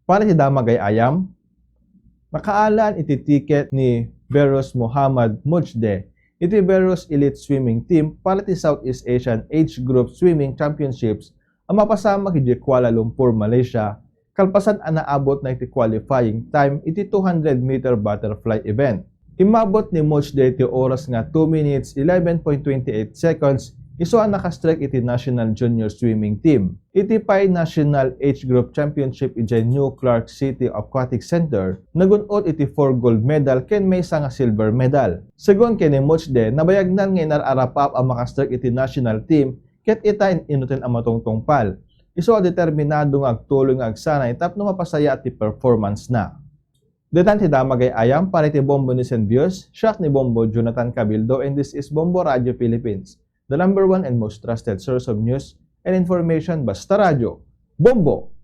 para ti damagay ayam. Makaalan iti tiket ni Beros Muhammad Mujde iti Beros Elite Swimming Team para ti Southeast Asian Age Group Swimming Championships ang mapasama kiti Kuala Lumpur, Malaysia, kalpasan ang naabot na iti qualifying time iti 200-meter butterfly event. Imabot ni Mujde iti oras nga 2 minutes 11.28 seconds iso ang nakastrike iti National Junior Swimming Team. Iti PAI National Age Group Championship iti New Clark City Aquatic Center, nagunot iti 4 gold medal ken may nga silver medal. Segon ken ni Mujde, nabayagnan nga inararapap ang makastrike iti national team ket ita inutin ang matungtungpal. Iso determinado nga agtuloy nga agsanay tapno mapasaya iti performance na. Detan ti damagay ayam para iti Bombo News and Views, siya ni Bombo Jonathan Cabildo and this is Bombo Radio Philippines, the #1 and most trusted source of news and information basta radyo. Bombo!